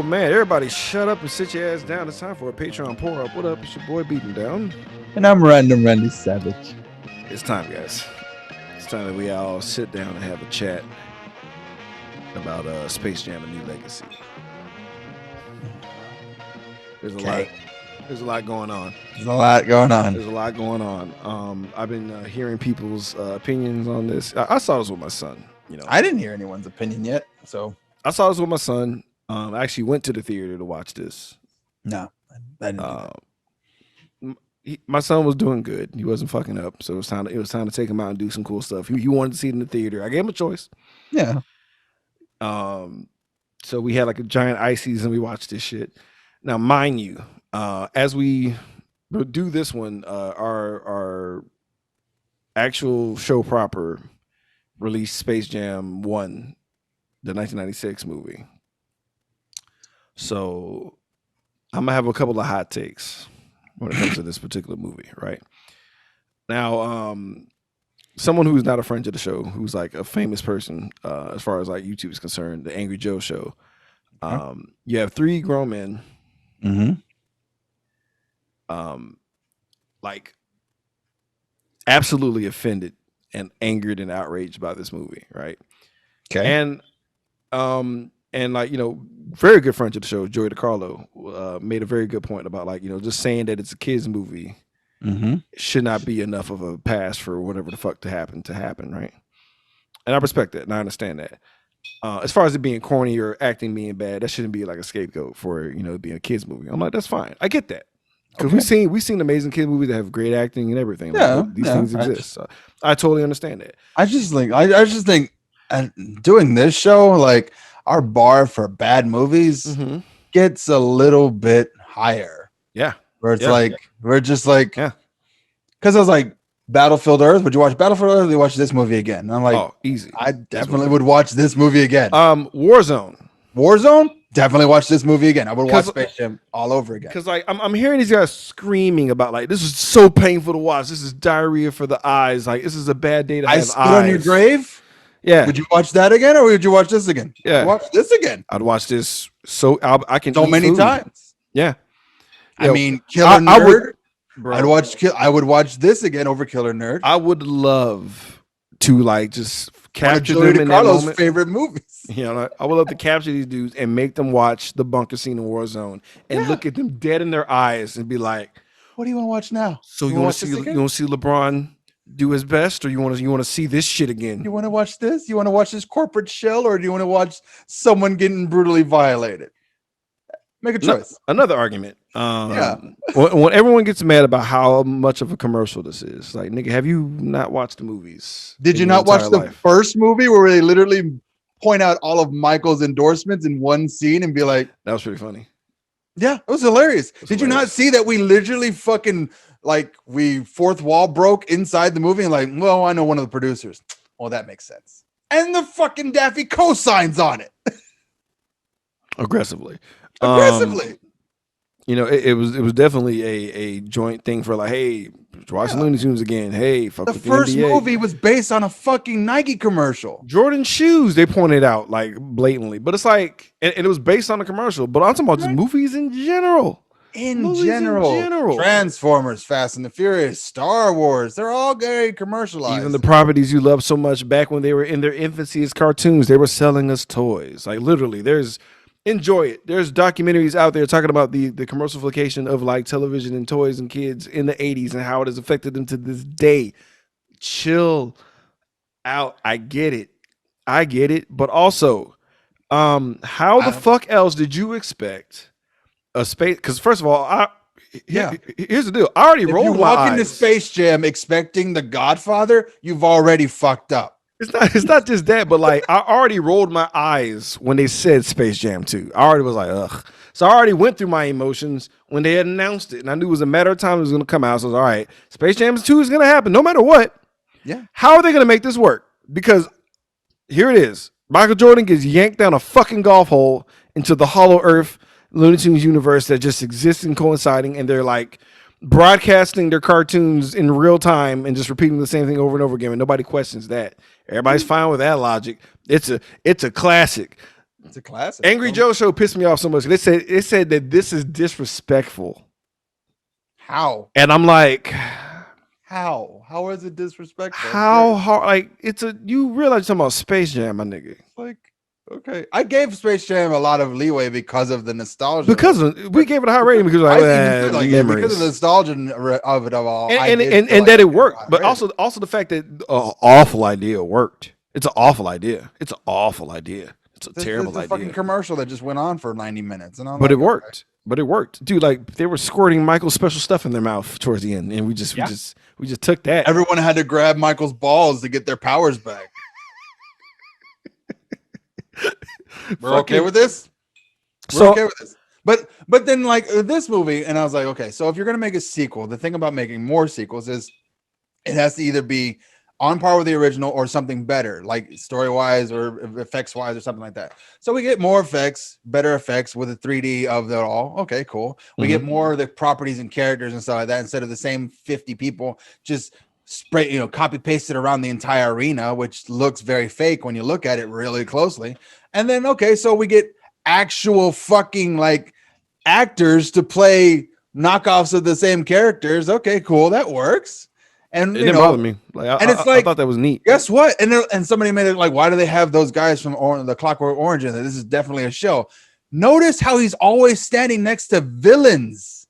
Oh man, everybody shut up and sit your ass down. It's time for a Patreon pour up. What up? It's your boy Beating Down. And I'm Random Randy Savage. It's time, guys. It's time that we all sit down and have a chat about Space Jam: A New Legacy. There's a lot. There's a lot going on. There's a lot going on. There's a lot going on. I've been hearing people's opinions on this. I saw this with my son. You know, I didn't hear anyone's opinion yet, so I saw this with my son. I actually went to the theater to watch this. no, I didn't. My son was doing good. He wasn't fucking up, so it was time to take him out and do some cool stuff. He wanted to see it in the theater. I gave him a choice. Yeah. So we had like a giant ices and we watched this shit. Now, mind you, as we do this one, our actual show proper released Space Jam 1, the 1996 movie. So I'm gonna have a couple of hot takes when it comes to this particular movie, right? Now, someone who's not a friend to the show, who's like a famous person as far as like YouTube is concerned, the Angry Joe Show. You have three grown men, like absolutely offended and angered and outraged by this movie, right? Okay. And like, you know, very good friend to the show, Joey DiCarlo, made a very good point about like, you know, just saying that it's a kids movie should not be enough of a pass for whatever the fuck to happen, right? And I respect that and I understand that. As far as it being corny or acting being bad, that shouldn't be like a scapegoat for, you know, being a kids movie. I'm like, that's fine. I get that. Because we've seen amazing kid movies that have great acting and everything. Yeah, like, these things exist. So I totally understand that. I just think doing this show, like our bar for bad movies gets a little bit higher. Yeah. Where it's like we're just like Yeah. Because I was like Battlefield Earth. Would you watch Battlefield Earth? Or you watch this movie again? And I'm like, oh, easy. I definitely would watch this movie again. Warzone. Definitely watch this movie again. I would watch Space Jam all over again. Because like I'm hearing these guys screaming about like this is so painful to watch. This is diarrhea for the eyes. Like this is a bad day to have Spit on Your Grave. Yeah. Would you watch that again, or would you watch this again? Yeah. Watch this again. I'd watch this I can so eat many food. times. Yeah. I mean, Killer Nerd. I would watch this again over Killer Nerd. I would love to like just capture Joey them in that moment. Favorite movies. You know, I would love to capture these dudes and make them watch the bunker scene in Warzone and look at them dead in their eyes and be like, "What do you want to watch now? So you want to see LeBron do his best, or you want to see this shit again? You want to watch this? You want to watch this corporate shell, or do you want to watch someone getting brutally violated? Make a choice." Another argument. When everyone gets mad about how much of a commercial this is, like, nigga, have you not watched the movies? Did you not watch the first movie where they literally point out all of Michael's endorsements in one scene and be like, that was pretty funny. Yeah, it was hilarious. Did you not see that we literally fucking like we fourth wall broke inside the movie and like, well, I know one of the producers. Well, that makes sense. And the fucking Daffy co-signs on it. Aggressively. You know, it was definitely a joint thing for like, hey, watch Looney Tunes again. Hey, fuck the with first the NBA. movie was based on a fucking Nike commercial. Jordan shoes, they pointed out like blatantly, but it's like, and it was based on a commercial. But I'm talking about just movies in general. In general, Transformers, Fast and the Furious, Star Wars, they're all very commercialized. Even the properties you love so much back when they were in their infancy as cartoons, they were selling us toys. Like literally, enjoy it. There's documentaries out there talking about the commercialification of like television and toys and kids in the 80s and how it has affected them to this day. Chill out. I get it. But also, how the fuck else did you expect a space? Because first of all, here's the deal. I already rolled my eyes. If you walk into Space Jam expecting The Godfather, you've already fucked up. It's not just that, but like I already rolled my eyes when they said Space Jam 2. I already was like, ugh. So I already went through my emotions when they had announced it, and I knew it was a matter of time it was going to come out. So I was all right, Space Jam 2 is going to happen no matter what. Yeah. How are they going to make this work? Because here it is. Michael Jordan gets yanked down a fucking golf hole into the Hollow Earth Looney Tunes universe that just exists and coinciding, and they're like broadcasting their cartoons in real time and just repeating the same thing over and over again, and nobody questions that. Everybody's fine with that logic. It's a classic. It's a classic. Angry Joe show pissed me off so much. They said that this is disrespectful, How? and I'm like, How is it disrespectful? how hard? Like you realize you're talking about Space Jam, my nigga. Like, okay, I gave Space Jam a lot of leeway because of the nostalgia. Because we gave it a high rating because I like, even feel like memories. because of the nostalgia of it all, and that it worked, but also the fact that awful idea worked. It's an awful idea. It's an awful idea. It's a terrible idea. Fucking commercial that just went on for 90 minutes, and but it worked. But it worked, dude. Like they were squirting Michael's special stuff in their mouth towards the end, and we just took that. Everyone had to grab Michael's balls to get their powers back. We're okay with this. We're okay with this. But then like this movie, and I was like, okay, so if you're gonna make a sequel, the thing about making more sequels is it has to either be on par with the original or something better, like story wise or effects wise or something like that. So we get more effects, better effects with the 3D of it all. Okay, cool. We get more of the properties and characters and stuff like that instead of the same 50 people just spray, copy pasted around the entire arena, which looks very fake when you look at it really closely. And then, okay, so we get actual fucking like actors to play knockoffs of the same characters. Okay, cool. That works. And it didn't bother me. Like, I thought that was neat. Guess what? And somebody made it like, why do they have those guys from the Clockwork Orange in it? This is definitely a show. Notice how he's always standing next to villains.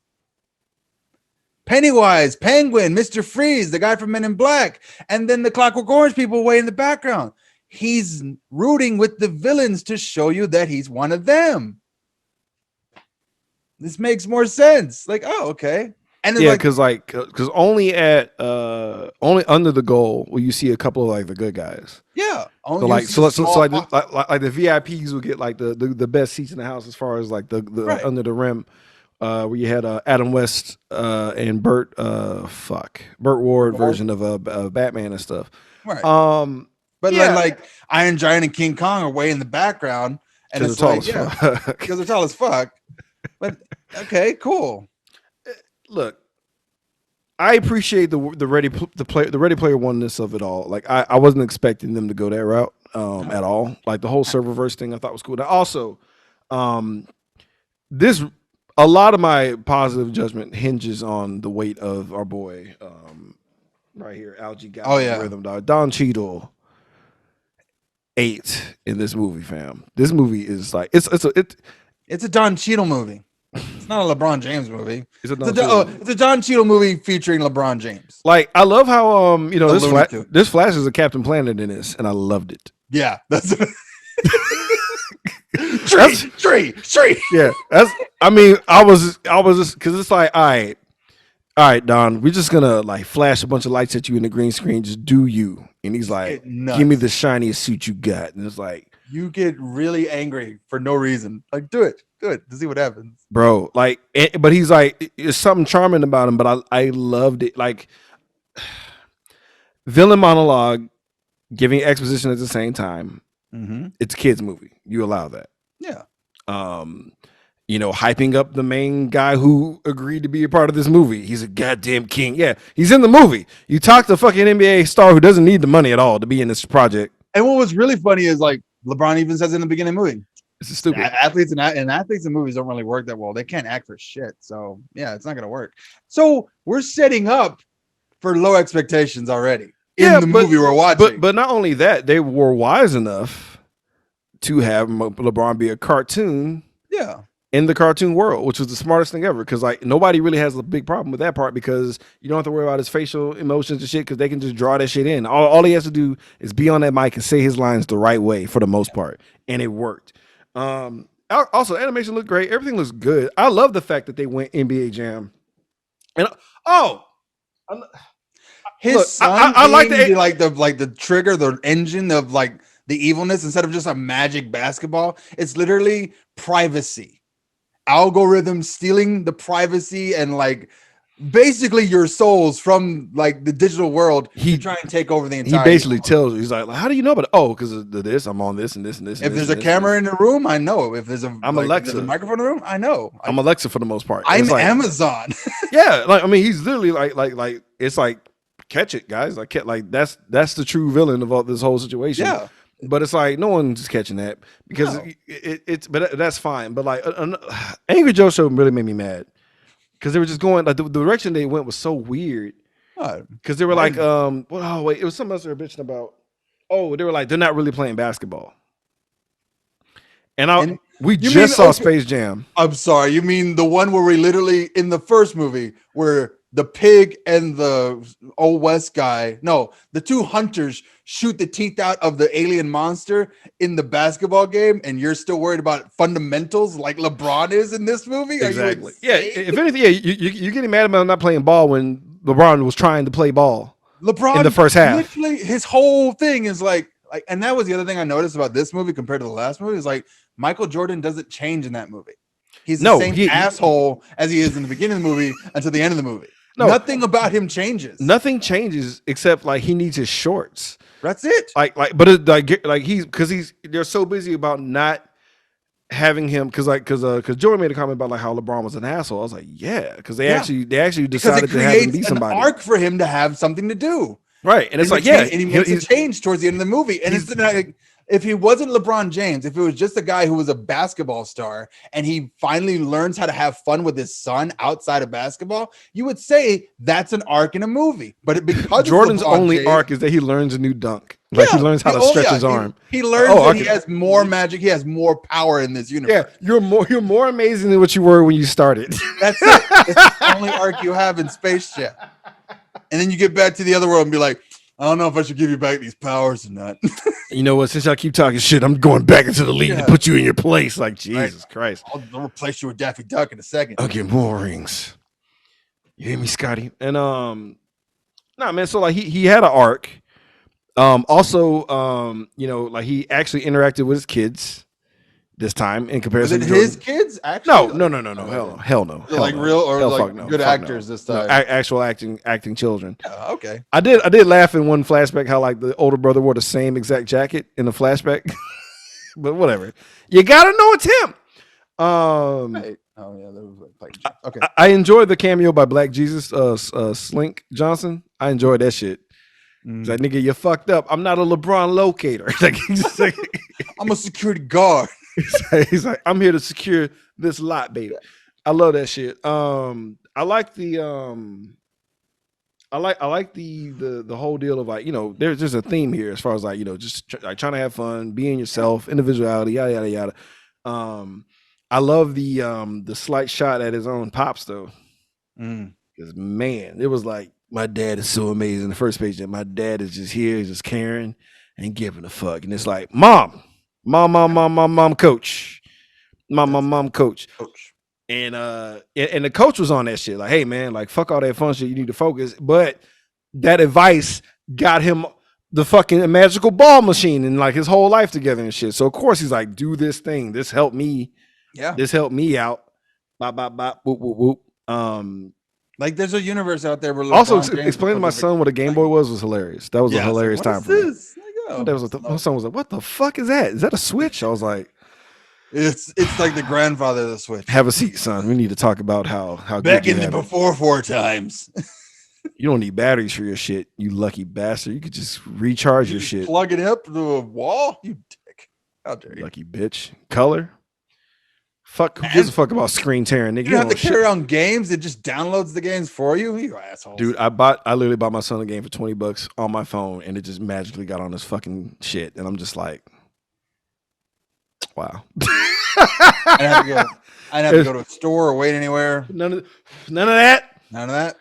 Pennywise, Penguin, Mr. Freeze, the guy from Men in Black, and then the Clockwork Orange people way in the background. He's rooting with the villains to show you that he's one of them. This makes more sense. Like, oh, okay. And yeah, because only under the goal will you see a couple of like the good guys. Yeah, so like the VIPs will get like the best seats in the house as far as like the like under the rim, where you had Adam West and Burt Ward version of Batman and stuff. Right. But then like Iron Giant and King Kong are way in the background, and it's like because they're tall as fuck. But okay, cool. Look, I appreciate the Ready Player Oneness of it all. Like I wasn't expecting them to go that route at all. Like the whole serververse thing I thought was cool. Now also, a lot of my positive judgment hinges on the weight of our boy right here, Algie Guy, Rhythm Dog, Don Cheadle. 8 in this movie, fam. This movie is like it's a Don Cheadle movie. It's not a LeBron James movie. It's a Don Cheadle movie featuring LeBron James. Like I love how this Flash is a Captain Planet in this, and I loved it. Yeah, that's tree. Yeah, I was just because it's like all right, Don, we're just gonna like flash a bunch of lights at you in the green screen. Just do you. And he's like, give me the shiniest suit you got. And it's like, you get really angry for no reason. Like, do it to see what happens. Bro, like, but he's like, there's something charming about him, but I loved it. Like, villain monologue, giving exposition at the same time. Mm-hmm. It's a kid's movie. You allow that. Yeah. Hyping up the main guy who agreed to be a part of this movie. He's a goddamn king. Yeah, he's in the movie. You talk to a fucking NBA star who doesn't need the money at all to be in this project. And what was really funny is like LeBron even says in the beginning of the movie, this is stupid. Athletes in movies don't really work that well. They can't act for shit. So yeah, it's not gonna work. So we're setting up for low expectations already in the movie we're watching. But not only that, they were wise enough to have LeBron be a cartoon. Yeah. In the cartoon world, which was the smartest thing ever, because like nobody really has a big problem with that part because you don't have to worry about his facial emotions and shit because they can just draw that shit in. All he has to do is be on that mic and say his lines the right way for the most part, and it worked. Also, animation looked great. Everything looks good. I love the fact that they went NBA Jam, and his son I like the trigger, the engine of like the evilness instead of just a magic basketball. It's literally privacy. Algorithm stealing the privacy and like basically your souls from like the digital world. He try and take over the entire. He basically tells you, he's like, how do you know about it? Oh, because of this, I'm on this and this and this. If there's a camera in the room, I know. If there's I'm Alexa. There's a microphone in the room, I know. I'm Alexa for the most part. I'm like, Amazon. Yeah, like I mean, he's literally like it's like catch it, guys. Like that's the true villain of all this whole situation. Yeah. but it's like no one's catching that because No. it's but that's fine. But like Angry Joe show really made me mad because they were just going like the direction they went was so weird. Uh, Because they were I like, didn't- well, oh wait, it was something else they were bitching about. Oh, they were like, they're not really playing basketball. And And we you just mean- saw okay. Space Jam. I'm sorry. You mean the one where we literally in the first movie where the pig and the old West guy, no, the two hunters shoot the teeth out of the alien monster in the basketball game, and you're still worried about fundamentals like LeBron is in this movie? Are you Exactly. Yeah. insane? If anything, yeah, you're getting mad about not playing ball when LeBron was trying to play ball. LeBron in the first half. literally his whole thing is like, and that was the other thing I noticed about this movie compared to the last movie is like Michael Jordan doesn't change in that movie. He's the No, same asshole as he is in the beginning of the movie until the end of the movie. No. Nothing about him changes. Nothing changes except like he needs his shorts. That's it. But it, like they're so busy about not having him because Jordan made a comment about like how LeBron was an asshole. I was like, yeah, because they actually Because decided it to have him creates be an somebody. arc for him to have something to do. Right. And it's like, he yeah, and he makes a change towards the end of the movie. And it's like, if he wasn't LeBron James, if it was just a guy who was a basketball star and he finally learns how to have fun with his son outside of basketball, you would say that's an arc in a movie. But because Jordan's LeBron only James, arc is that he learns a new dunk. Like he learns how to stretch his arm. He learns that he has more magic. He has more power in this universe. Yeah, you're more amazing than what you were when you started. That's it. It's the only arc you have in Space Jam. And then you get back to the other world and be like, I don't know if I should give you back these powers or not. You know what? Since I keep talking shit, I'm going back into the league to put you in your place. Like Jesus Christ. I'll replace you with Daffy Duck in a second. I'll get more rings. You hear me, Scotty? And nah, man. So like he had an arc. Also, you know, like he actually interacted with his kids this time in comparison Was it to his Jordan. kids? Actually, no. Hell no. They're like no. real or Hell like fuck no. good Fuck actors no. this time. Actual acting children. Okay. I did laugh in one flashback how like the older brother wore the same exact jacket in the flashback. But whatever. You gotta know it's him. Right. Oh yeah, that was like okay. I enjoyed the cameo by Black Jesus, Slink Johnson. I enjoyed that shit. He's like, nigga, you fucked up. I'm not a LeBron locator. Like, he's like, I'm a security guard. he's like, I'm here to secure this lot, baby. I love that shit. I like the I like the whole deal of like, you know, there's just a theme here as far as like, you know, just like trying to have fun, being yourself, individuality, yada yada yada. I love the slight shot at his own pops though. Because man, it was like, my dad is so amazing. The first page that my dad is just here, he's just caring and giving a fuck. And it's like, mom, coach. Mom, coach. And the coach was on that shit. Like, hey man, like fuck all that fun shit. You need to focus. But that advice got him the fucking magical ball machine and like his whole life together and shit. So of course he's like, do this thing. This helped me. Yeah. This helped me out. Bop, bop, bop, whoop, whoop, whoop. Like there's a universe out there where Also explaining to my son what a Game Boy was hilarious. That was a hilarious time for me. Like, That was my son was like, what the fuck is that? Is that a Switch? I was like, it's like the grandfather of the Switch. have a seat, son. We need to talk about how Back good you in the have it. before 4 times. You don't need batteries for your shit, you lucky bastard. You could just recharge your You shit. plug it up to a wall, you dick. How dare you? Lucky bitch. Color. Fuck, who gives a fuck about screen tearing? Nigga, You don't have to shit. carry around games. It just downloads the games for you. You asshole. Dude, I literally bought my son a game for $20 on my phone, and it just magically got on this fucking shit, and I'm just like, wow. I'd have to go to a store or wait anywhere. None of that. None of that.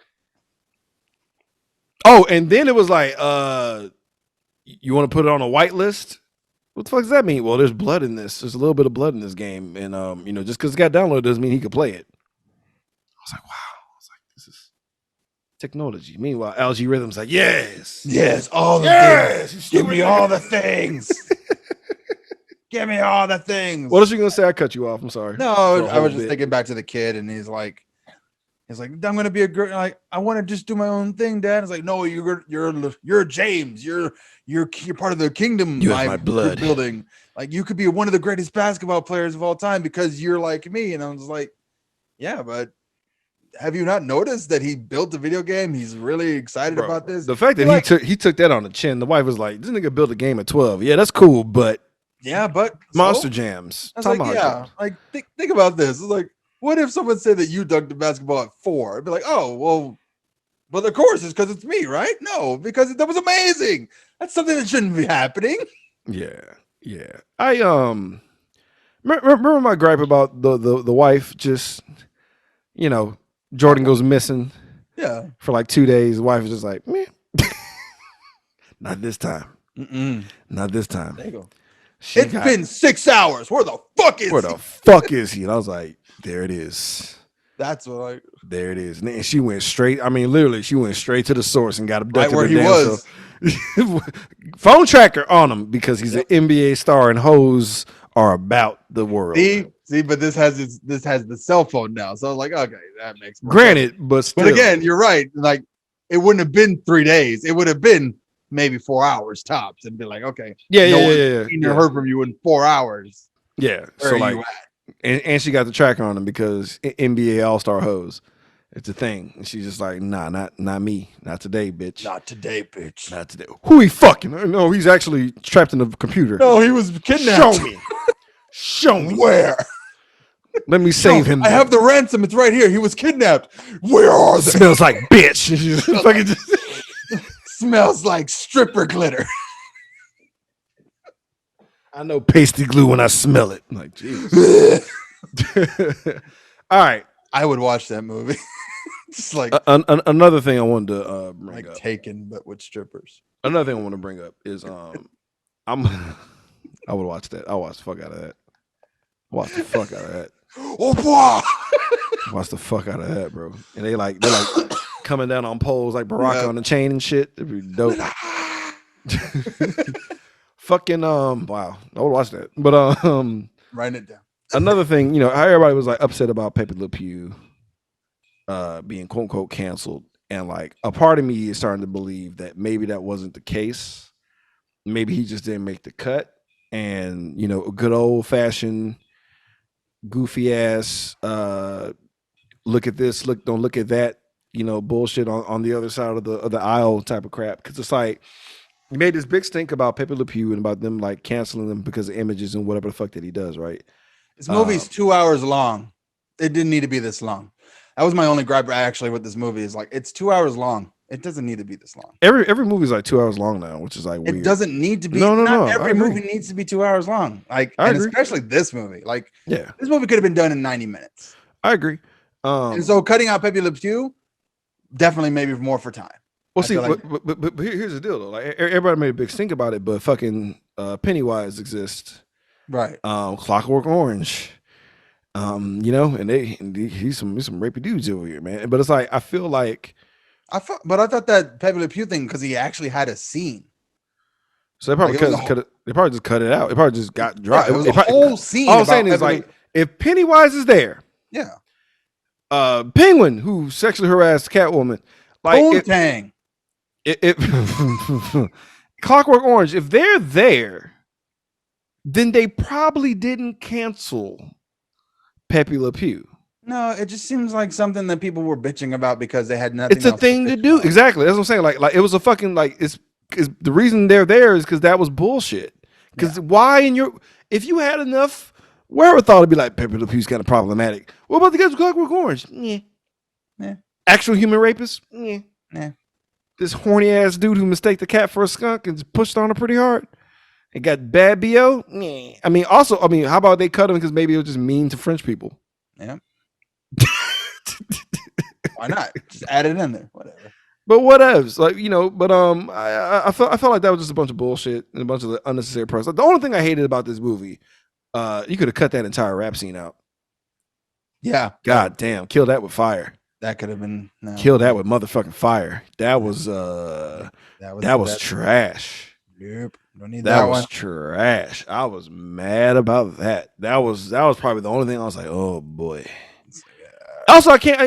Oh, and then it was like, you want to put it on a whitelist? What the fuck does that mean? Well, there's blood in this. There's a little bit of blood in this game, and you know, just because it got downloaded doesn't mean he could play it. I was like, wow. I was like, this is technology. Meanwhile, LG Rhythm's like, yes, all the things. Give me all the things. Give me all the things. What else you gonna say? I cut you off. I'm sorry. No, For a I whole was just bit. thinking back to the kid, and he's like, I'm gonna be a girl. Like, I want to just do my own thing, Dad. It's like, no, you're James. You're part of the kingdom. You have my blood. Building. Like, you could be one of the greatest basketball players of all time because you're like me. And I was like, yeah, but have you not noticed that he built a video game? He's really excited Bro, about this. the fact that Like, he took that on the chin. The wife was like, "This nigga built a game at 12. Yeah, that's cool, but yeah, but Monster so? Jams. I was Time like, out, yeah, Jams. like think about this. It's like, what if someone said that you dunked the basketball at 4? I'd be like, oh, well, but of course it's because it's me, right? No, because that was amazing. That's something that shouldn't be happening. Yeah, yeah. I remember my gripe about the wife just, Jordan goes missing Yeah. for like 2 days. The wife is just like, meh. Not this time. Mm-mm. Not this time. There you go. She It's got- been 6 hours. Where the fuck is where he? the fuck is he? And I was like, there it is. That's what like There it is. And she went straight. I mean, literally, she went straight to the source and got abducted. right where her he damn was. self. Phone tracker on him because he's an NBA star and hoes are about the world. See, but this has the cell phone now. So I was like, okay, that makes more Granted, sense. but still. But again, you're right. Like it wouldn't have been 3 days. It would have been maybe 4 hours tops and be like, okay, yeah, no yeah, one's yeah, seen yeah. or heard from you in 4 hours. Yeah. Where So are like, you at? and she got the tracker on him because NBA All Star hoes. It's a thing. And she's just like, nah, not me. Not today, bitch. Not today, bitch. Not today. Who he fucking? No, he's actually trapped in a computer. No, he was kidnapped. Show me. Show me. Where? Let me save No, him. I have the ransom. It's right here. He was kidnapped. Where are they? Smells like bitch. She's fucking just- Smells like stripper glitter. I know pasty glue when I smell it. I'm like, jeez. All right. I would watch that movie. Just like Another thing I wanted to bring like up. Taken, but with strippers. Another thing I want to bring up is I would watch that. I'll watch the fuck out of that. Watch the fuck out of that. Oh boy. Watch the fuck out of that, bro. And they're like coming down on poles like Baraka Yeah. on the chain and shit. It'd be dope. Fucking wow. I would watch that. But Write it down. another thing, how everybody was like upset about Pepe Le Pew being quote unquote canceled. And like a part of me is starting to believe that maybe that wasn't the case. Maybe he just didn't make the cut. And a good old fashioned goofy ass look at this, don't look at that, bullshit on the other side of the aisle type of crap. Cause it's like you made this big stink about Pepe Le Pew and about them like canceling them because of images and whatever the fuck that he does, right? This movie's 2 hours long. It didn't need to be this long. That was my only gripe actually with this movie. Is like it's 2 hours long. It doesn't need to be this long. Every movie's like 2 hours long now, which is like weird. It doesn't need to be. No, Not I every agree. movie needs to be 2 hours long. Like, I and agree. especially this movie. Like, Yeah, this movie could have been done in 90 minutes. I agree. And so cutting out Pepe Le Pew, definitely maybe more for time. Well, I see, feel like- but here's the deal though. Like everybody made a big stink about it, but fucking Pennywise exists. Right. Clockwork Orange. And he's some rapey dudes over here, man. But it's like I feel like I thought that Pepe Le Pew thing because he actually had a scene. so they probably Like, it was a cut it. They probably just cut it out. It probably just got dropped. Yeah, it was It a probably- whole scene. all I'm about saying is Pepe Le- like if Pennywise is there, yeah, Penguin who sexually harassed Catwoman, like Poontang. if Clockwork Orange, if they're there, then they probably didn't cancel Pepe Le Pew. No, it just seems like something that people were bitching about because they had nothing. It's a else thing to bitch do. about. Exactly. That's what I'm saying. Like it was a fucking like it's the reason they're there is because that was bullshit. Because why if you had enough wherewithal to be like Pepe Le Pew's kind of problematic. What about the guys with Clockwork Orange? Yeah. Yeah. Actual human rapist? Yeah. Yeah. This horny ass dude who mistaked the cat for a skunk and just pushed on her pretty hard. It got bad BO. Yeah. How about they cut him because maybe it was just mean to French people? Yeah. Why not? Just add it in there. Whatever. But what else? Like, I felt like that was just a bunch of bullshit and a bunch of unnecessary press. Like, the only thing I hated about this movie, you could have cut that entire rap scene out. Yeah. God damn, kill that with fire. That could have been. No, Kill that with motherfucking fire. That was that trash. Nope. Don't need That that, was one. trash. I was mad about that. That was probably the only thing I was like, oh boy. Also, I can't.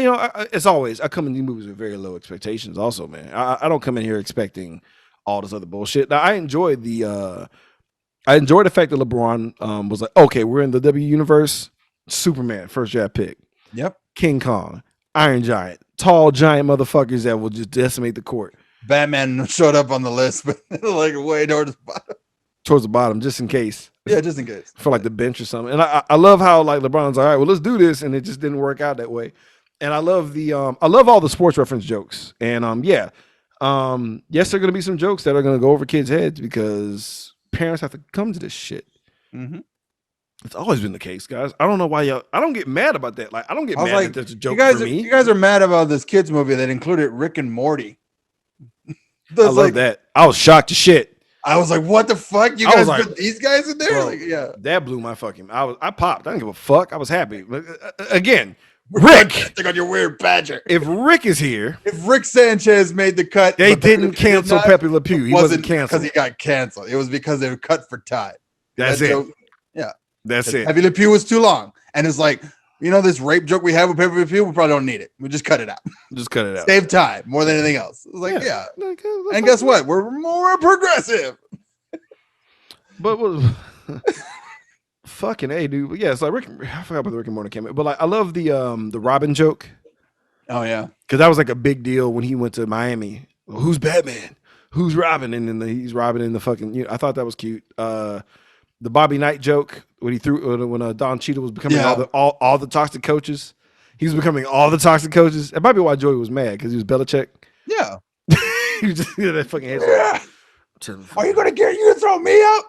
As always, I come in these movies with very low expectations. Also, man, I don't come in here expecting all this other bullshit. Now, I enjoyed the fact that LeBron was like, okay, we're in the W universe. Superman, first draft pick. Yep. King Kong, Iron Giant, tall giant motherfuckers that will just decimate the court Batman showed up on the list, but like way towards the bottom. towards the bottom, just in case. Yeah, just in case. For like the bench or something. And I love how like LeBron's all right, well, let's do this, and it just didn't work out that way. And I love all the sports reference jokes. And yes, there are gonna be some jokes that are gonna go over kids' heads because parents have to come to this shit. Mm-hmm. It's always been the case, guys. I don't know why I don't get mad about that. Like, I don't get I was mad like, that there's a joke you for me. You guys are mad about this kids movie that included Rick and Morty. I love that. I was shocked to shit. I was like, what the fuck? You I guys was like, put these guys in there? Bro, Like, yeah. That blew my fucking. I popped. I didn't give a fuck. I was happy. But, again, Rick. Take on your weird badger. If Rick is here, If Rick Sanchez made the cut, they but didn't Pepe cancel did not, Pepe Le Pew. He wasn't canceled. because he got canceled. It was because they were cut for time. That's That it. joke- That's it. Pepe Le Pew was too long. And it's like, you know, this rape joke we have with Pepe Le Pew, we probably don't need it. We just cut it out. Just cut it out. Save time more than anything else. It was like, yeah. Like, And guess what? We're more progressive. But fucking A, dude. But yeah, it's like Rick. I forgot about the Rick and Morty cameo. But like, I love the Robin joke Oh, yeah. because that was like a big deal when he went to Miami. Well, who's Batman? Who's Robin? And then he's Robin in the fucking. You know, I thought that was cute. The Bobby Knight joke when he threw when Don Cheadle was becoming all the toxic coaches. He was becoming all the toxic coaches. That might be why Joey was mad because he was Belichick. Yeah. He was just that fucking head. Yeah. Are you going to throw me out?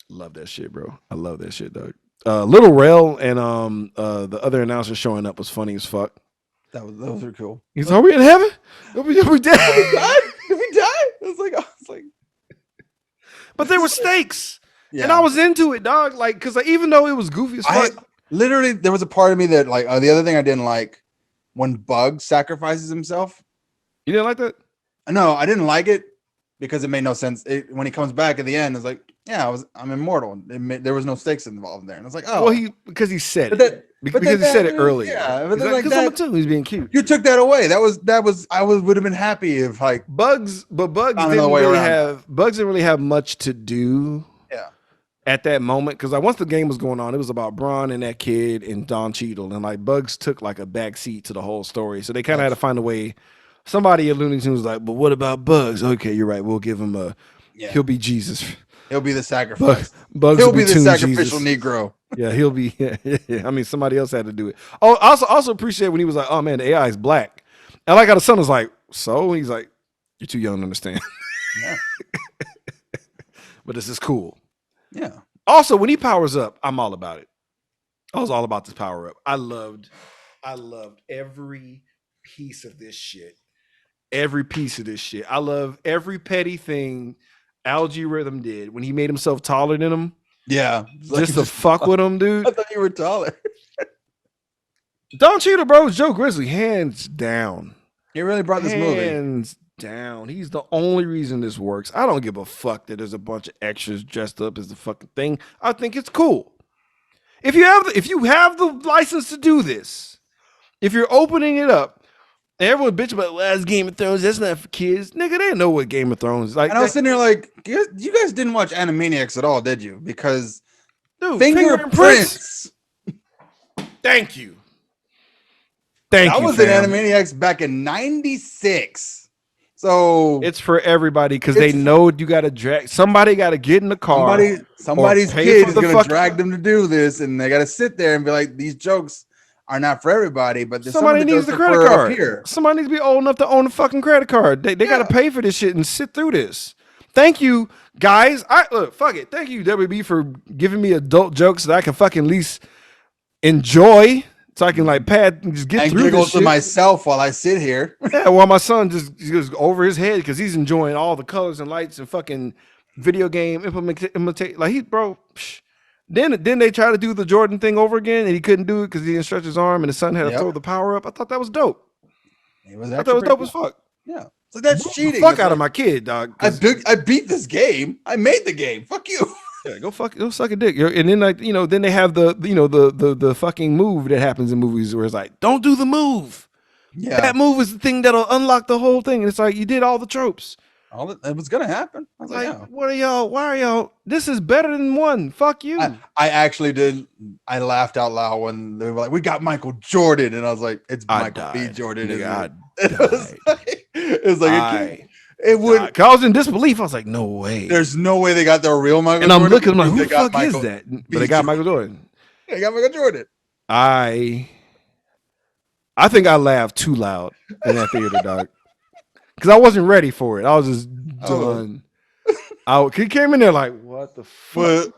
Love that shit, bro. I love that shit, dog. Little Rel and the other announcer showing up was funny as fuck. Those are cool. He's like, are we in heaven? Are we dead? Did we die? It was like, But there were stakes. yeah. And I was into it, dog. Like, because even though it was goofy as fuck. Literally, there was a part of me that, like, the other thing I didn't like when Bugs sacrifices himself. You didn't like that? No, I didn't like it because it made no sense. When he comes back at the end, it's like, yeah, I'm immortal. There was no stakes involved there. And I was like, oh. Well, because he said But it. but Because he said it that- earlier. Yeah, but then Because like that, too, he's being cute. you took that away. I would have been happy if, like, Bugs Found another way around Bugs didn't really have much to do. yeah. At that moment, because like once the game was going on, it was about Braun and that kid and Don Cheadle, and like Bugs took like a back seat to the whole story. So they kind of had to find a way. Somebody at Looney Tunes was like, "But what about Bugs?" Okay, you're right. We'll give him Yeah. He'll be Jesus. He'll be the sacrifice. Bugs He'll will be the Toon sacrificial Jesus. Negro. Yeah, he'll be. Yeah. I mean, somebody else had to do it. Oh, also appreciate when he was like, "Oh man, the AI is black," and like how the son was like, "So?" He's like, "You're too young to understand." Yeah. But this is cool. Yeah. Also, when he powers up, I'm all about it. I was all about this power up. I loved every piece of this shit. Every piece of this shit. I love every petty thing Algae Rhythm did when he made himself taller than him. Yeah. Just to fuck with him, dude. I thought you were taller. Don Cheadle, bro, is Joe Grizzly, hands down. He really brought this movie. Hands down. He's the only reason this works. I don't give a fuck that there's a bunch of extras dressed up as the fucking thing. I think it's cool. If you have the license to do this, if you're opening it up, and everyone bitch about last Game of Thrones, that's not for kids. Nigga, they didn't know what Game of Thrones is like. And I was sitting there like, you guys didn't watch Animaniacs at all, did you? Because dude, fingerprints. Thank you. Thank I you. was fam. in Animaniacs back in '96. So It's for everybody because they know you got to drag. Somebody got to get in the car. somebody's pay kid for is the gonna fuck- drag them to do this, and they got to sit there and be like, these jokes are not for everybody. But there's Somebody some of the needs the jokes are credit for up card. here. Somebody needs to be old enough to own a fucking credit card. They got to pay for this shit and sit through this. Thank you, guys. Look, fuck it. Thank you, WB, for giving me adult jokes that I can fucking at least enjoy, so I can like just get And through giggle this to shit. myself while I sit here. Yeah, while my son just goes over his head because he's enjoying all the colors and lights and fucking video game imitate. Like Then they try to do the Jordan thing over again, and he couldn't do it because he didn't stretch his arm, and his son had to throw the power up. I thought that was dope. It was I thought it was dope as fuck. Yeah, so that's cheating. Fuck out of my kid, dog. I beat this game. I made the game. Fuck you. Yeah, go suck a dick. And then then they have the fucking move that happens in movies where it's like, don't do the move. Yeah, That move is the thing that'll unlock the whole thing. And it's like you did all the tropes. It was gonna happen. I was like, Like, yeah. what are y'all? Why are y'all? This is better than one. Fuck you. I actually did. I laughed out loud when they were like, "We got Michael Jordan," and I was like, "It's I Michael B. died. Jordan." Nigga, Isn't it? I It was died. like, it was like I it would. died. 'Cause I was in disbelief. I was like, no way. There's no way they got the real Michael. And I'm Jordan. looking, I'm like, who They the got fuck is Michael that? B. But they got Jordan. Michael Jordan. They got Michael Jordan. I think I laughed too loud in that theater, dog. Because I wasn't ready for it. I was just done. He came in there like, what the fuck? But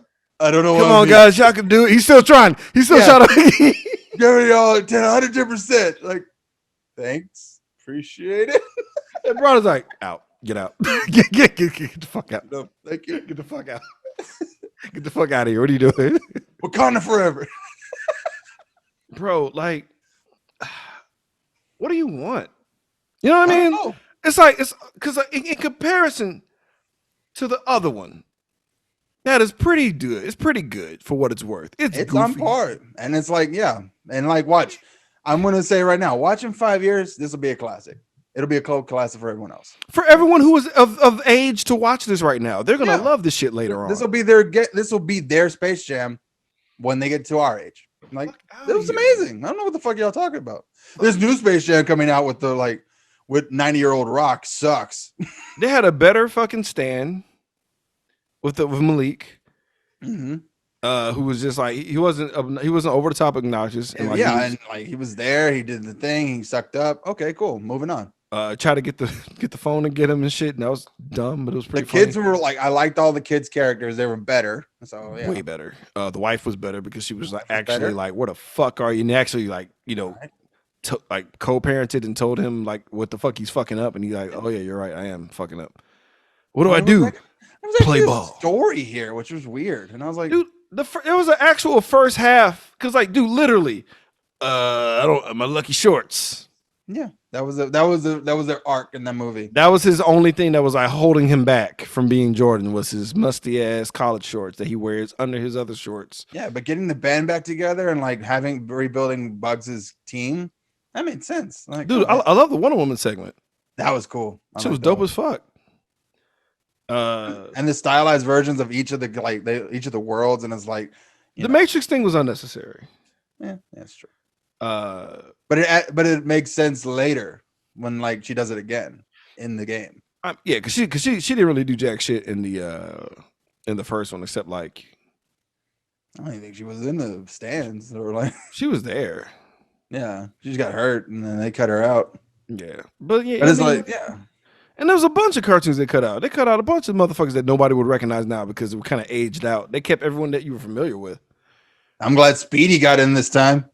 I don't know. Come on, guys, y'all can do it. He's still trying. He's still trying to. Give it y'all 110%. Like, thanks, appreciate it. And brother's like, out, get out, get the fuck out. No, thank you. Get the fuck out. Get the fuck out of here. What are you doing? Wakanda forever. Bro, like, what do you want? You know what I mean? know. It's like, it's because in comparison to the other one, that is pretty good. It's pretty good for what it's worth. It's It's goofy. on par. And it's like, yeah. And like, watch. I'm going to say right now, watch in 5 years, this will be a classic. It'll be a cult classic for everyone else. For everyone who is of age to watch this right now, they're gonna Yeah. love this shit later on. This will be their Space Jam when they get to our age. Like, it was amazing. I don't know what the fuck y'all talking about. This new Space Jam coming out with the like with 90-year-old Rock sucks. They had a better fucking stand with Malik, Mm-hmm. who was just like he wasn't over the top obnoxious. And like, yeah, he was, and like he was there, he did the thing, he sucked up. Okay, cool. Moving on. tried to get the phone and get him and shit, and that was dumb, but it was The pretty. kids funny. were like, I liked all the kids' characters. They were better. So yeah. Way better. The wife was better because she was like actually better? like, "What the fuck are you?" And actually like like co-parented and told him like what the fuck he's fucking up, and he's like, "Oh yeah, you're right, I am fucking up. What do I do?" There was actually Play a ball. story here, which was weird. And I was like, Dude, it was an actual first half because like, dude, literally, my lucky shorts. yeah, that was their arc in that movie. That was his only thing that was like holding him back from being Jordan was his musty ass college shorts that he wears under his other shorts. Yeah, but getting the band back together and like rebuilding Bugs's team, that made sense. Like, Dude, okay. I love the Wonder Woman segment. That was cool. She was dope as fuck. And the stylized versions of each of the worlds, and it's like The Matrix thing was unnecessary. yeah, that's true. But it makes sense later when like she does it again in the game. Yeah, because she didn't really do jack shit in the first one except like I don't even think she was in the stands or like she was there. yeah, she just got hurt and then they cut her out. Yeah, but yeah, But it's like yeah. And there was a bunch of cartoons they cut out. They cut out a bunch of motherfuckers that nobody would recognize now because they were kind of aged out. They kept everyone that you were familiar with. I'm glad Speedy got in this time.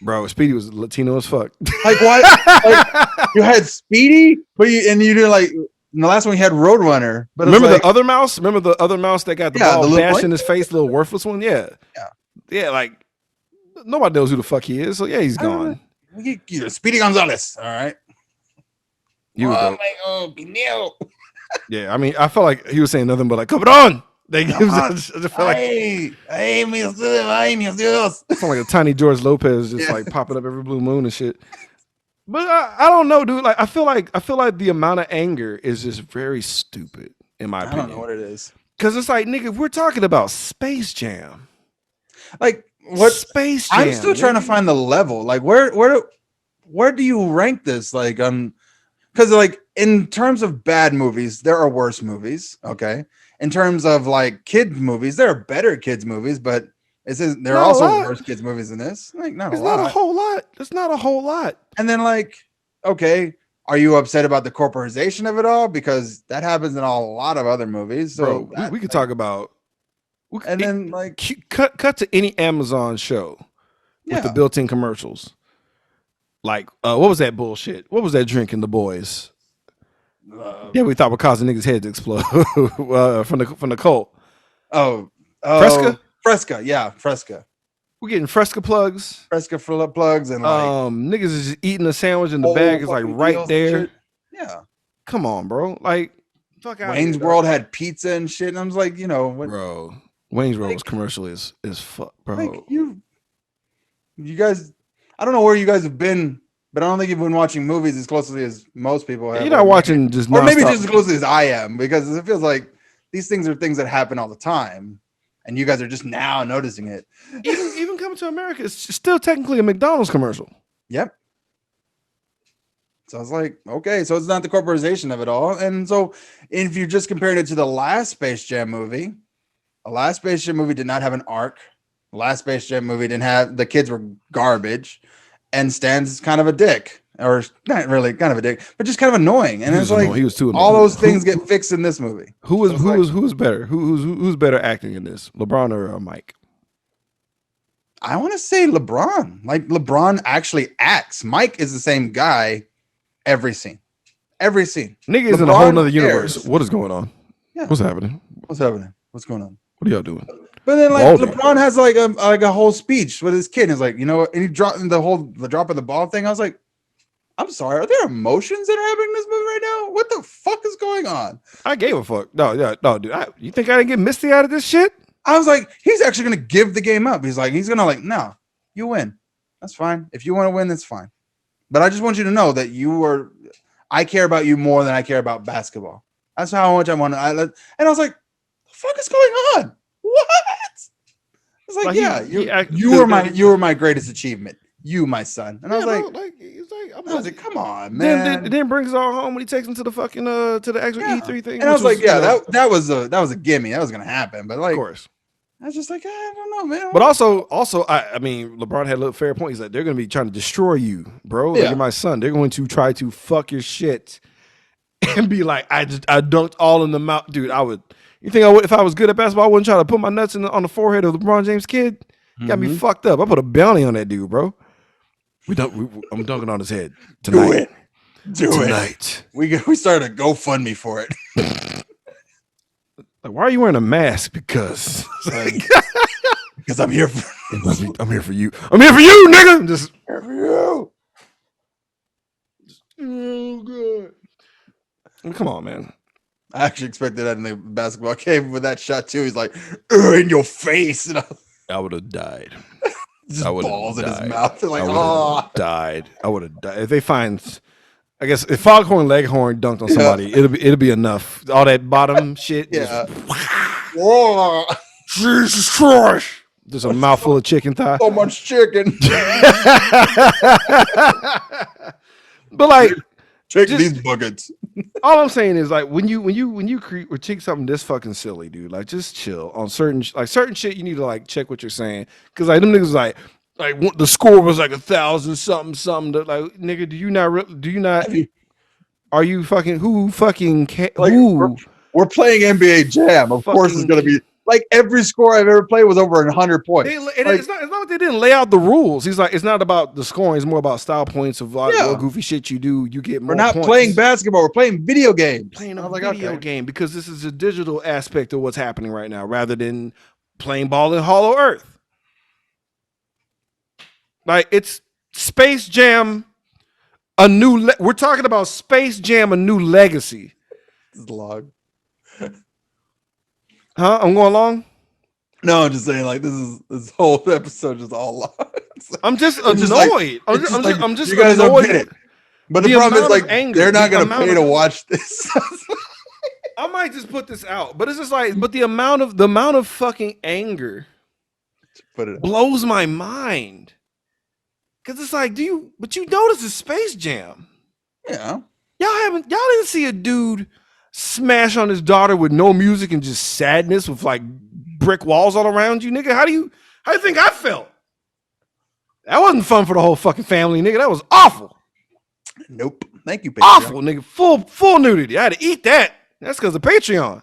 Bro, Speedy was Latino as fuck. Like what? Like, you had Speedy, but you did like in the last one you had Roadrunner. But Remember like, the other mouse? Remember the other mouse that got the Yeah, ball the little bashed boy? in his face, the little worthless one? Yeah. Yeah. Yeah, like nobody knows who the fuck he is. So yeah, he's I don't gone. Speedy Gonzalez. All right. You would go. oh, Pineo. Yeah, I mean, I felt like he was saying nothing but like, come on. They I just felt like Ay, mis Dios. sound like a tiny George Lopez just Yeah. like popping up every blue moon and shit. But I don't know, dude. Like I feel like the amount of anger is just very stupid in my I opinion. don't know what it is. Because it's like, nigga, we're talking about Space Jam. Like what? Space Jam? I'm still trying to find the level. Like where do you rank this? Like because like in terms of bad movies, there are worse movies. Okay. In terms of like kids movies, there are better kids movies, but there are Not a also lot. worse kids movies than this. Like not It's a lot. not a whole lot. It's not a whole lot. And then like, okay, are you upset about the corporatization of it all? Because that happens in a lot of other movies. So Bro, we could talk about. and then like cut to any Amazon show with the yeah. built-in commercials. Like, what was that bullshit? What was that drink in The Boys? Yeah, we thought we're causing niggas' heads to explode from the cult. Fresca, yeah, Fresca. We're getting Fresca plugs. Fresca for plugs and like Niggas is just eating a sandwich and the whole bag is like fucking right deals and there. shit. Yeah. Come on, bro. Like, fuck out. Wayne's World had pizza and shit. And I was like, you know, what, Bro. Wayne's World's Like- commercial is fuck, bro. like you guys, I don't know where you guys have been but I don't think you've been watching movies as closely as most people have. You're not watching just or maybe nonstop. just as closely as I am, because it feels like these things are things that happen all the time, and you guys are just now noticing it. Even Coming to America is still technically a McDonald's commercial. Yep. So I was like, okay, so it's not the corporatization of it all. And so if you're just comparing it to the last Space Jam movie, the last Space Jam movie did not have an arc. The last Space Jam movie didn't have, the kids were garbage, and Stan's kind of a dick, or not really kind of a dick, but just kind of annoying. And it's like, he was too all annoying. those things get fixed in this movie. Who's better? Who's better acting in this? LeBron or Mike? I want to say LeBron. Like, LeBron actually acts. Mike is the same guy every scene. Every scene. Nigga is in a whole nother universe. What is going on? Yeah. What's happening? What's happening? What's going on? What are y'all doing? But then, like, Baldy. LeBron has like a whole speech with his kid. And he's like, you know what? And he dropped the drop of the ball thing. I was like, I'm sorry. Are there emotions that are happening in this movie right now? What the fuck is going on? I gave a fuck. No, dude. You think I didn't get Misty out of this shit? I was like, he's actually gonna give the game up. He's gonna like, no, you win. That's fine. If you want to win, that's fine. But I just want you to know that I care about you more than I care about basketball. That's how much I want to. And I was like, the fuck is going on? What? It's like, yeah, you were my greatest achievement. You, my son. And I was like, come on, man. Then brings us all home when he takes him to the fucking to the actual E3 thing. And I was like, that was a gimme. That was gonna happen. But like, of course. I was just like, I don't know, man. But also, I mean, LeBron had a little fair point. He's like, they're going to be trying to destroy you, bro. Like, you're my son. They're going to try to fuck your shit and be like, I dunked all in the mouth, dude. You think I would if I was good at basketball? I wouldn't try to put my nuts on the forehead of LeBron James' kid. Got me fucked up. I put a bounty on that dude, bro. I'm dunking on his head tonight. Do it. We started a GoFundMe for it. Like, why are you wearing a mask? Because I'm here for I'm here for you. I'm here for you, nigga. I'm just here for you. Oh god. I mean, come on, man. I actually expected that in the basketball game with that shot too. He's like, in your face. And I would have died. Just balls in his mouth. They're like, died. I would have died. If they find, I guess, if Foghorn Leghorn dunked on somebody, it'll be enough. All that bottom shit. Yeah. Jesus Christ. There's a mouthful of chicken thigh. So much chicken. But like, take these buckets. All I'm saying is like when you critique something this fucking silly, dude, like just chill on certain shit. You need to like check what you're saying, because like them niggas like the score was like 1,000 something. Like, nigga, do you not? Are you fucking who fucking who? We're playing NBA Jam. Of course, it's gonna be. Like every score I've ever played was over 100 points. It's not like they didn't lay out the rules. He's like, it's not about the scoring. It's more about style points of like what goofy shit you do. You get more. We're not points. Playing basketball. We're playing video games. Playing a video game because this is a digital aspect of what's happening right now, rather than playing ball in Hollow Earth. Like it's Space Jam, we're talking about Space Jam, a new legacy. This is log. Huh? I'm going long? No, I'm just saying, like, this whole episode is all logs. I'm just annoyed. I'm just you guys annoyed. Don't get it. But the problem is, like, anger, they're not going to pay to watch this. I might just put this out, but it's just like, but the amount of fucking anger blows my mind. Because it's like, but you notice it's Space Jam. Yeah. Y'all didn't see a dude smash on his daughter with no music and just sadness with like brick walls all around you, nigga. How do you think I felt? That wasn't fun for the whole fucking family, nigga. That was awful. Nope. Thank you, Patreon. Awful, nigga. Full nudity. I had to eat that. That's because of Patreon.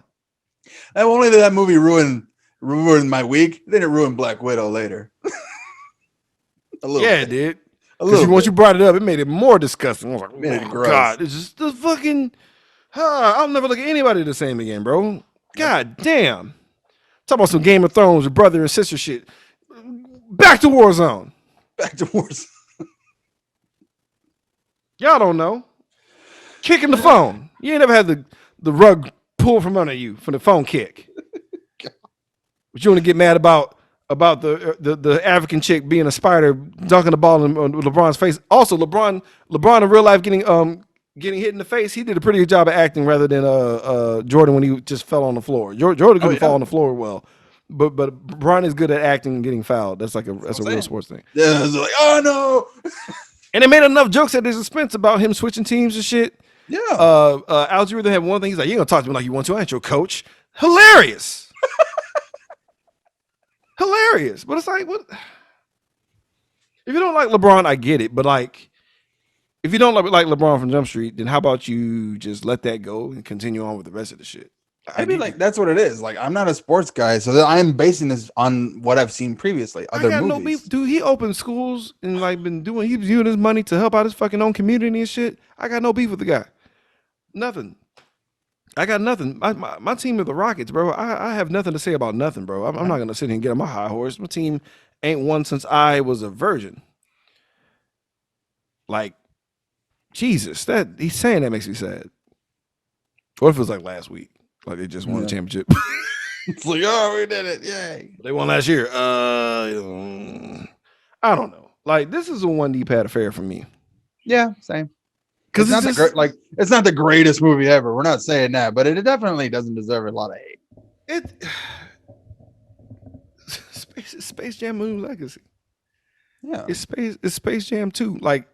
Not only did that movie ruin my week, then it ruined Black Widow later. A little bit. It did. Because once you brought it up, it made it more disgusting. I was like, made it gross. God, it's just the fucking. I'll never look at anybody the same again, bro. God damn. Talk about some Game of Thrones with brother and sister shit. Back to Warzone. Y'all don't know. Kicking the phone. You ain't never had the rug pulled from under you for the phone kick. But you want to get mad about about the African chick being a spider dunking the ball in LeBron's face. Also, LeBron in real life getting hit in the face. He did a pretty good job of acting rather than Jordan when he just fell on the floor. Jordan couldn't fall on the floor well, but LeBron is good at acting and getting fouled. That's like that's a real sports thing. Yeah, it's like, oh no. And they made enough jokes at his expense about him switching teams and shit. Yeah. Algie Rhythm had one thing. He's like, "You gonna talk to me like you want to? I ain't your coach." Hilarious. Hilarious. But it's like, what? If you don't like LeBron, I get it. But like, if you don't like LeBron from Jump Street, then how about you just let that go and continue on with the rest of the shit? Maybe like that's what it is. Like, I'm not a sports guy, so I am basing this on what I've seen previously. Other movies. No beef, dude. He opened schools and like been doing. He's using his money to help out his fucking own community and shit. I got no beef with the guy. Nothing. I got nothing. My team are the Rockets, bro. I have nothing to say about nothing, bro. I'm not gonna sit here and get on my high horse. My team ain't won since I was a virgin. Like, Jesus, that he's saying that makes me sad. What if it was like last week? Like they just won the championship. It's like, oh, we did it. Yay. They won last year. I don't know. Like, this is a 1D pad affair for me. Yeah, same. Because it's not it's not the greatest movie ever. We're not saying that, but it definitely doesn't deserve a lot of hate. Space Jam movie legacy. Yeah. It's Space Jam 2. Like,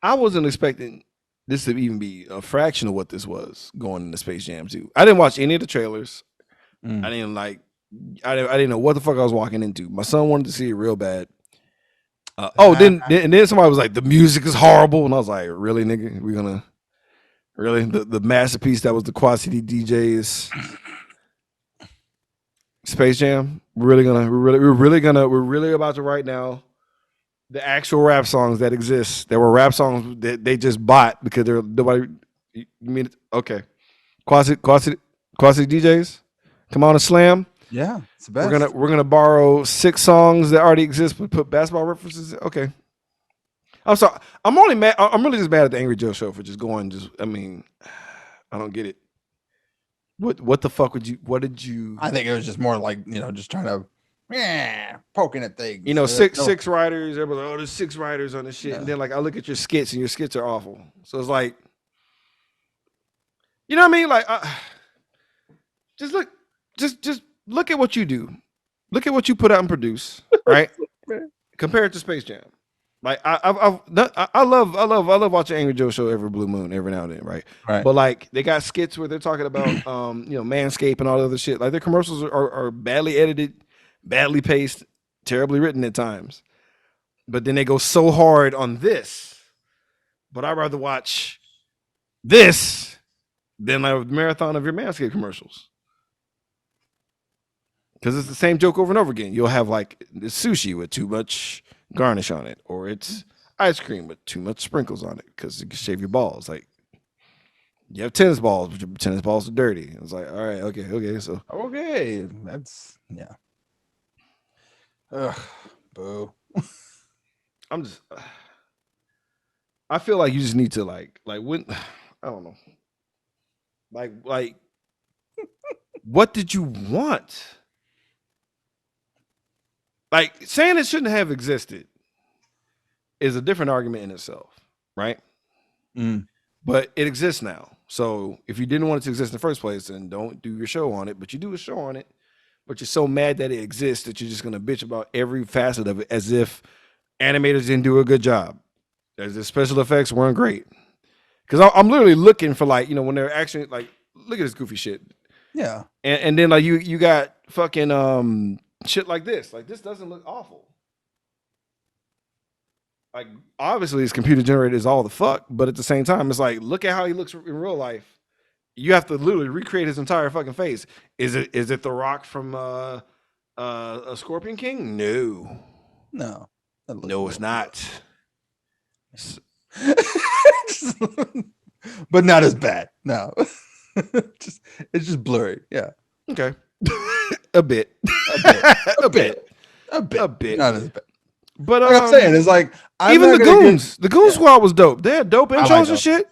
I wasn't expecting this to even be a fraction of what this was going into Space Jam 2. I didn't watch any of the trailers. I didn't know what the fuck I was walking into. My son wanted to see it real bad. Then somebody was like, the music is horrible. And I was like, really, nigga? We're gonna really the masterpiece that was the Quad City DJs Space Jam? We're really about to write now the actual rap songs that exist. There were rap songs that they just bought because they're nobody. You mean okay? Quad City DJs, come on and slam. Yeah, it's the best. We're gonna borrow 6 songs that already exist, but put basketball references. Okay. I'm sorry. I'm only mad. I'm really just mad at the Angry Joe Show for just going. I mean, I don't get it. What the fuck would you? What did you? I think it was just more like just trying to poking at things. Six writers. Everybody's like, oh, there's 6 writers on this shit, and then like I look at your skits, and your skits are awful. So it's like, you know what I mean? Like, just look at what you do. Look at what you put out and produce, right? Compare it to Space Jam. Like I love watching Angry Joe Show every blue moon every now and then, right? Right. But like they got skits where they're talking about Manscaped and all the other shit. Like their commercials are badly edited, badly paced, terribly written at times. But then they go so hard on this. But I'd rather watch this than a marathon of your Manscaped commercials. Because it's the same joke over and over again. You'll have like the sushi with too much garnish on it, or it's ice cream with too much sprinkles on it because you can shave your balls. Like you have tennis balls, but your tennis balls are dirty. It's like, all right, okay, so okay, that's Ugh, boo. I feel like you just need to like when I don't know, like what did you want? Like saying it shouldn't have existed is a different argument in itself, right? But it exists now. So if you didn't want it to exist in the first place, then don't do your show on it. But you do a show on it, but you're so mad that it exists that you're just gonna bitch about every facet of it as if animators didn't do a good job, as if special effects weren't great. Because I'm literally looking for when they're actually like, look at this goofy shit. Yeah. And then like you got fucking shit like this. Like this doesn't look awful. Like obviously it's computer generated is all the fuck, but at the same time it's like look at how he looks in real life. You have to literally recreate his entire fucking face. Is it The Rock from a Scorpion King? No, it's not. But not as bad. No. It's just blurry. Yeah. Okay. A bit. A bit. Not as bad. But like I'm saying, it's like even the Goons. The Goon Squad was dope. They had dope intros and shit.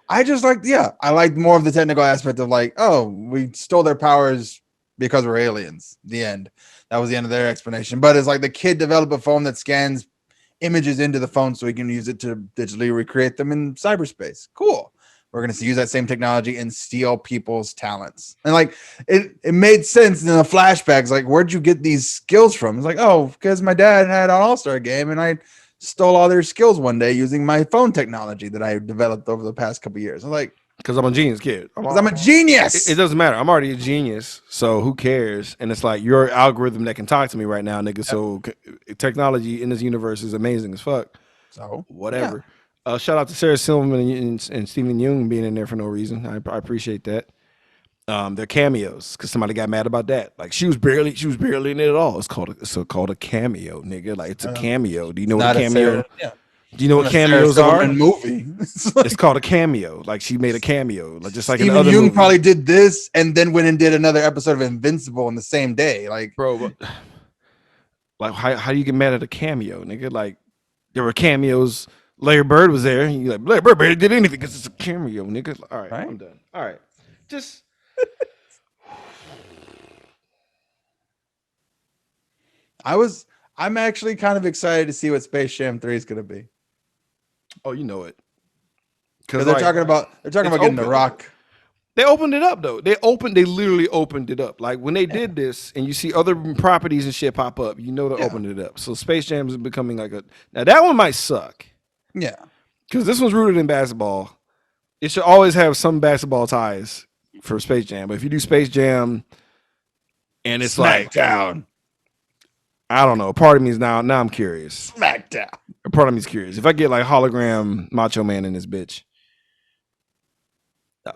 I just I liked more of the technical aspect of like, oh, we stole their powers because we're aliens. The end. That was the end of their explanation. But it's like the kid developed a phone that scans images into the phone so he can use it to digitally recreate them in cyberspace. Cool. We're going to use that same technology and steal people's talents. And like it made sense in the flashbacks. Like, where'd you get these skills from? It's like, oh, because my dad had an all-star game and I stole all their skills one day using my phone technology that I developed over the past couple of years. I'm like, because I'm a genius kid. I'm a genius. It doesn't matter. I'm already a genius. So who cares? And it's like your algorithm that can talk to me right now, nigga. Yep. So technology in this universe is amazing as fuck. So whatever. Yeah. Shout out to Sarah Silverman and Stephen Yeun being in there for no reason. I appreciate that. They're cameos because somebody got mad about that. Like she was barely in it at all. It's called a cameo, nigga. Like it's a cameo. Do you know what a cameo? Do you know what cameos are? Movie. It's called a cameo. Like she made a cameo. Like just like Stephen another Yeun movie. Probably did this and then went and did another episode of Invincible in the same day. Like, bro, like how do you get mad at a cameo, nigga? Like there were cameos. Larry Bird was there. You like Larry Bird barely did anything because it's a cameo, nigga. All right, I'm done. All right, just. I'm actually kind of excited to see what Space Jam 3 is going to be. Oh, you know it. Because they're talking about getting The Rock. They opened it up though. They literally opened it up. Like when they did this, and you see other properties and shit pop up, you know they opened it up. So Space Jam is becoming like now that one might suck. Yeah, because this one's rooted in basketball. It should always have some basketball ties for Space Jam. But if you do Space Jam, and it's Smackdown. I don't know. Part of me is now I'm curious. Smackdown. Part of me is curious. If I get like hologram Macho Man in this bitch,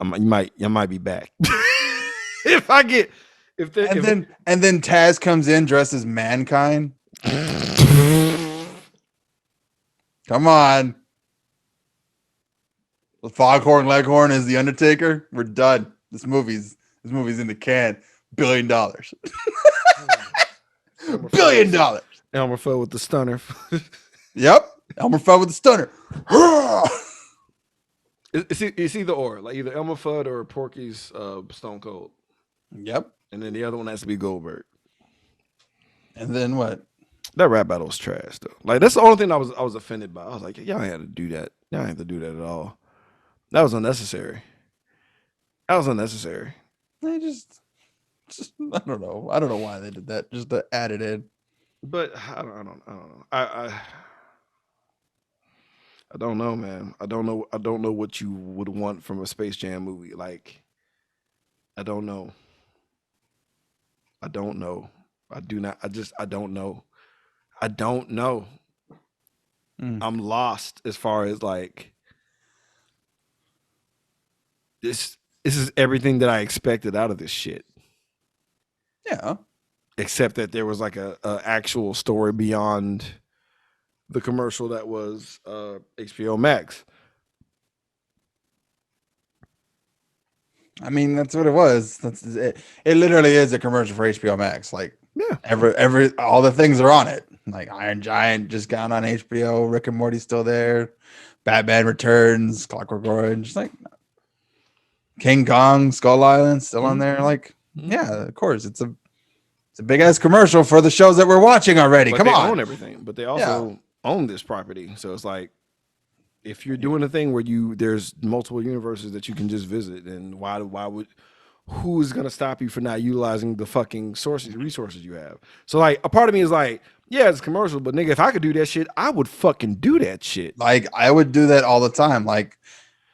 you might be back. Then Taz comes in dressed as Mankind. Come on. Foghorn Leghorn is the Undertaker. We're done. This movie's in the can. $1 billion. $1 billion. Elmer Fudd with the stunner. Yep. Elmer Fudd with the stunner. It's either or. Like either Elmer Fudd or Porky's Stone Cold. Yep. And then the other one has to be Goldberg. And then what? That rap battle was trash though. Like that's the only thing I was offended by. I was like, y'all ain't had to do that. Y'all ain't have to do that at all. That was unnecessary. I just I don't know. I don't know why they did that. Just to add it in. But I don't know. I don't know, man. I don't know what you would want from a Space Jam movie. Like, I don't know. I don't know. I don't know. I don't know. I'm lost as far as like this is everything that I expected out of this shit. Yeah. Except that there was like a actual story beyond the commercial that was HBO Max. I mean, that's what it was. That's it. It literally is a commercial for HBO Max. Like, yeah, every all the things are on it. Like Iron Giant just got on HBO. Rick and Morty's still there. Batman Returns, Clockwork Orange, like King Kong, Skull Island still on there. Like, yeah, of course, it's a big ass commercial for the shows that we're watching already. But Come on, own everything, but they also own this property. So it's like, if you're doing a thing where there's multiple universes that you can just visit, then who's gonna stop you from not utilizing the fucking resources you have? So like, a part of me is like, yeah, it's commercial, but nigga, if I could do that shit, I would fucking do that shit. Like, I would do that all the time. Like,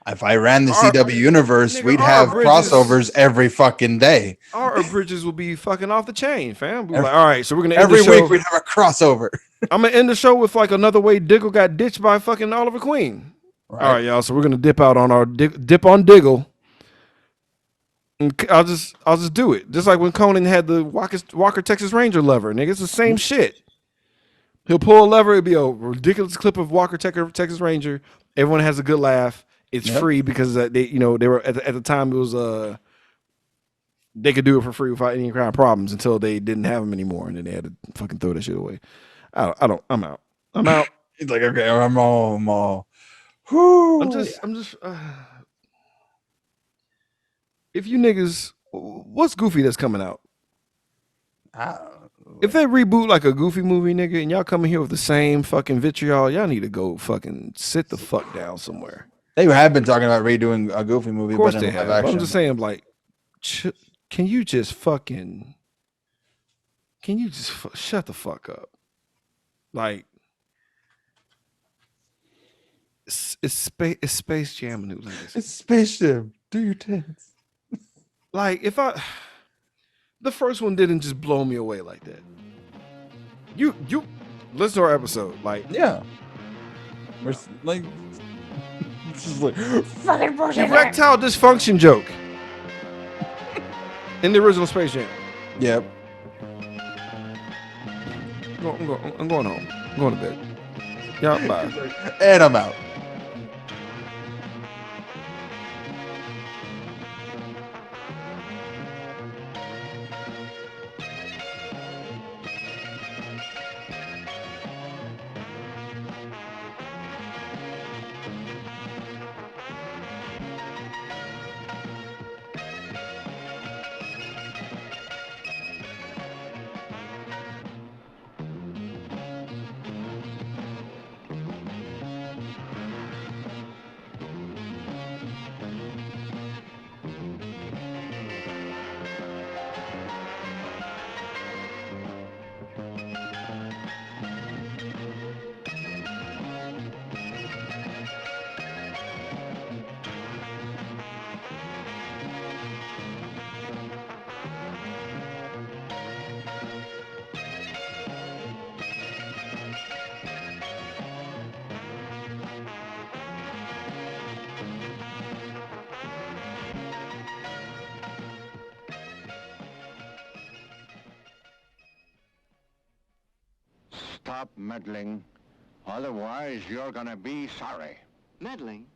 if I ran the CW universe, we'd have crossovers every fucking day. Our bridges will be fucking off the chain, fam. We're like, all right, so we're gonna end every the show. week we'd have a crossover. I'm gonna end the show with like another way Diggle got ditched by fucking Oliver Queen. Right. All right, y'all. So we're gonna dip out on our dip on Diggle. And I'll just do it. Just like when Conan had the Walker Texas Ranger lever, nigga. It's the same shit. He'll pull a lever. It'll be a ridiculous clip of Walker Texas Ranger. Everyone has a good laugh. It's free because they were at the time it was they could do it for free without any kind of problems until they didn't have them anymore, and then they had to fucking throw that shit away. I'm out. He's like, okay, I'm all. Whew. I'm just. If you niggas, what's Goofy that's coming out? If they reboot like a Goofy movie, nigga, and y'all coming here with the same fucking vitriol, y'all need to go fucking sit the fuck down somewhere. They have been talking about redoing a Goofy movie, Of course but they in have. live But I'm action. just saying, like, can you just shut the fuck up? Like, it's Space Jam, a new legacy. It's Space Jam. Do your dance. Like, the first one didn't just blow me away like that. You listen to our episode, like, Yeah. We're like, it's just like fucking bullshit. erectile dysfunction joke in the original Space Jam. Yep. I'm going home. I'm going to bed. Yeah, bye. And I'm out. Stop meddling, otherwise you're gonna be sorry. Meddling?